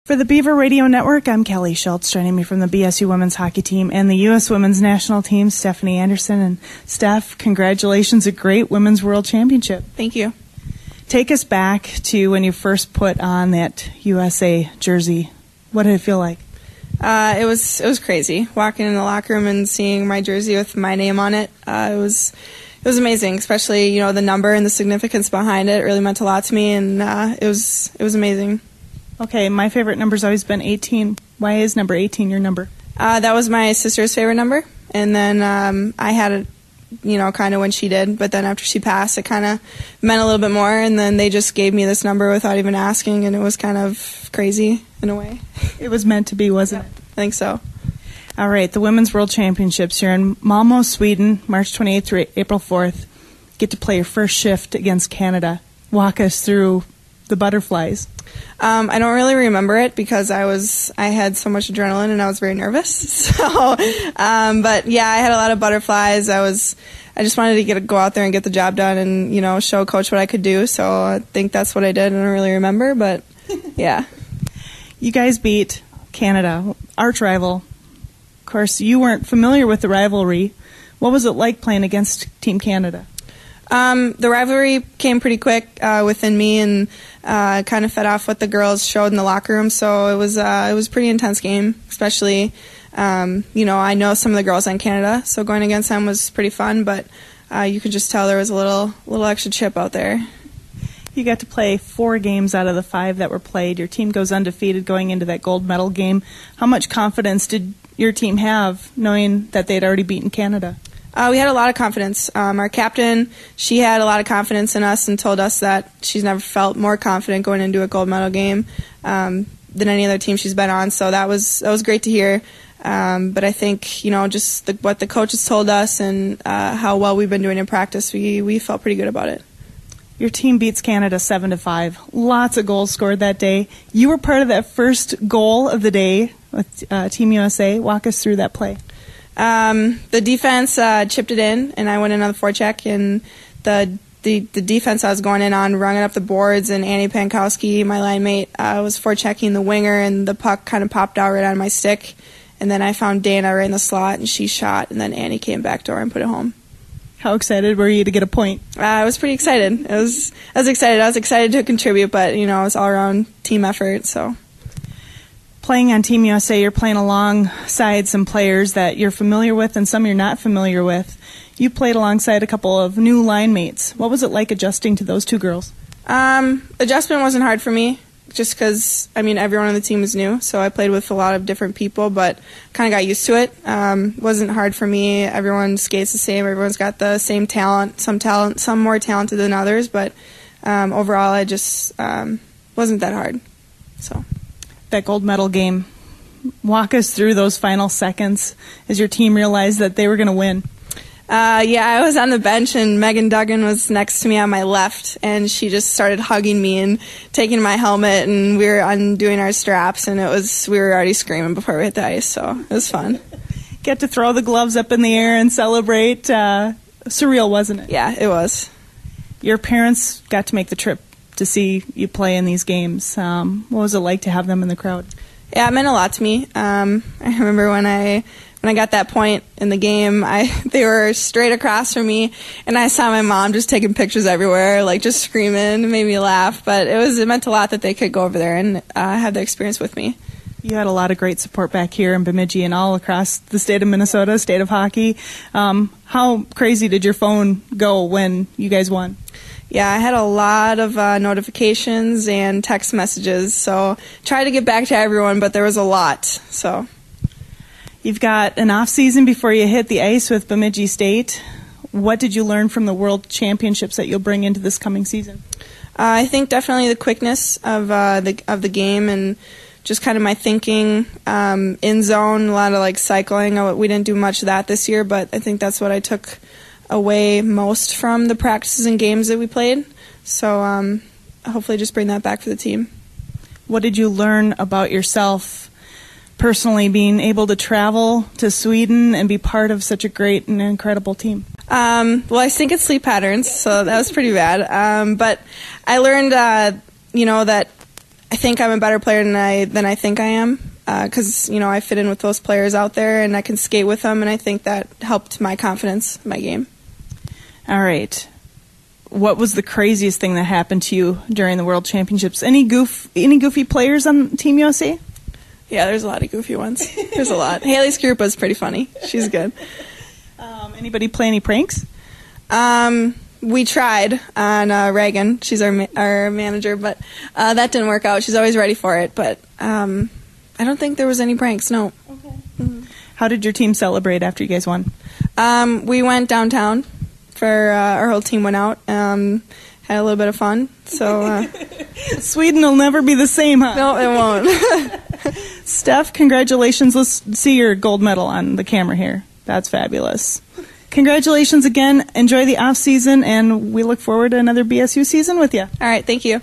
For the Beaver Radio Network, I'm Kelly Schultz. Joining me from the BSU women's hockey team and the U.S. women's national team, Stephanie Anderson. And Steph, congratulations, a great Women's World Championship. Thank you. Take us back to when you first put on that USA jersey. What did it feel like? It was crazy. Walking in the locker room and seeing my jersey with my name on it, it was amazing. Especially, the number and the significance behind it really meant a lot to me, and it was amazing. Okay, my favorite number's always been 18. Why is number 18 your number? That was my sister's favorite number, and then I had it, kind of when she did, but then after she passed, it kind of meant a little bit more, and then they just gave me this number without even asking, and it was kind of crazy in a way. It was meant to be, wasn't it? I think so. All right, the Women's World Championships here in Malmo, Sweden, March 28th through April 4th. Get to play your first shift against Canada. Walk us through the butterflies. I don't really remember it because I had so much adrenaline and I was very nervous. So, but yeah, I had a lot of butterflies. I just wanted to go out there and get the job done and, show Coach what I could do. So I think that's what I did. I don't really remember, but yeah. You guys beat Canada, arch rival. Of course, you weren't familiar with the rivalry. What was it like playing against Team Canada? The rivalry came pretty quick within me, and kind of fed off what the girls showed in the locker room. So it was a pretty intense game, especially I know some of the girls on Canada, so going against them was pretty fun. But you could just tell there was a little extra chip out there. You got to play 4 games out of the 5 that were played. Your team goes undefeated going into that gold medal game. How much confidence did your team have knowing that they'd already beaten Canada? We had a lot of confidence. Our captain, she had a lot of confidence in us and told us that she's never felt more confident going into a gold medal game than any other team she's been on. So that was great to hear. But I think just what the coaches told us and how well we've been doing in practice, we felt pretty good about it. Your team beats Canada 7-5. Lots of goals scored that day. You were part of that first goal of the day with Team USA. Walk us through that play. The defense chipped it in, and I went in on the forecheck, and the defense I was going in on rung it up the boards, and Annie Pankowski, my line mate, was forechecking the winger, and the puck kind of popped out right on my stick, and then I found Dana right in the slot, and she shot, and then Annie came backdoor and put it home. How excited were you to get a point? I was pretty excited. I was excited. I was excited to contribute, but it was all around team effort, so. Playing on Team USA, you're playing alongside some players that you're familiar with and some you're not familiar with. You played alongside a couple of new line mates. What was it like adjusting to those 2 girls? Adjustment wasn't hard for me just because, everyone on the team was new, so I played with a lot of different people, but kind of got used to it. Wasn't hard for me. Everyone skates the same. Everyone's got the same talent, some more talented than others, but overall I just wasn't that hard, so. That gold medal game. Walk us through those final seconds as your team realized that they were going to win. I was on the bench, and Megan Duggan was next to me on my left, and she just started hugging me and taking my helmet, and we were undoing our straps, and we were already screaming before we hit the ice, so it was fun. Get to throw the gloves up in the air and celebrate. Surreal, wasn't it? Yeah, it was. Your parents got to make the trip to see you play in these games. What was it like to have them in the crowd? Yeah, it meant a lot to me. I remember when I got that point in the game, they were straight across from me, and I saw my mom just taking pictures everywhere, just screaming. It made me laugh, but it meant a lot that they could go over there and have the experience with me. You had a lot of great support back here in Bemidji and all across the state of Minnesota, state of hockey. How crazy did your phone go when you guys won? Yeah, I had a lot of notifications and text messages, so tried to get back to everyone, but there was a lot. So, you've got an off season before you hit the ice with Bemidji State. What did you learn from the World Championships that you'll bring into this coming season? I think definitely the quickness of the game and just kind of my thinking in zone. A lot of cycling. We didn't do much of that this year, but I think that's what I took away most from the practices and games that we played. So hopefully just bring that back for the team. What did you learn about yourself personally being able to travel to Sweden and be part of such a great and incredible team? Well, I think it's sleep patterns, so that was pretty bad. But I learned, that I think I'm a better player than I think I am, because I fit in with those players out there and I can skate with them, and I think that helped my confidence in my game. All right. What was the craziest thing that happened to you during the World Championships? Any goofy players on Team USA? Yeah, there's a lot of goofy ones. There's a lot. Haley Skrupa's pretty funny. She's good. Anybody play any pranks? We tried on Reagan. She's our manager, but that didn't work out. She's always ready for it, but I don't think there was any pranks, no. Okay. Mm-hmm. How did your team celebrate after you guys won? We went downtown. Our whole team went out, had a little bit of fun. So Sweden will never be the same, huh? No, it won't. Steph, congratulations. Let's see your gold medal on the camera here. That's fabulous. Congratulations again. Enjoy the off season, and we look forward to another BSU season with you. All right, thank you.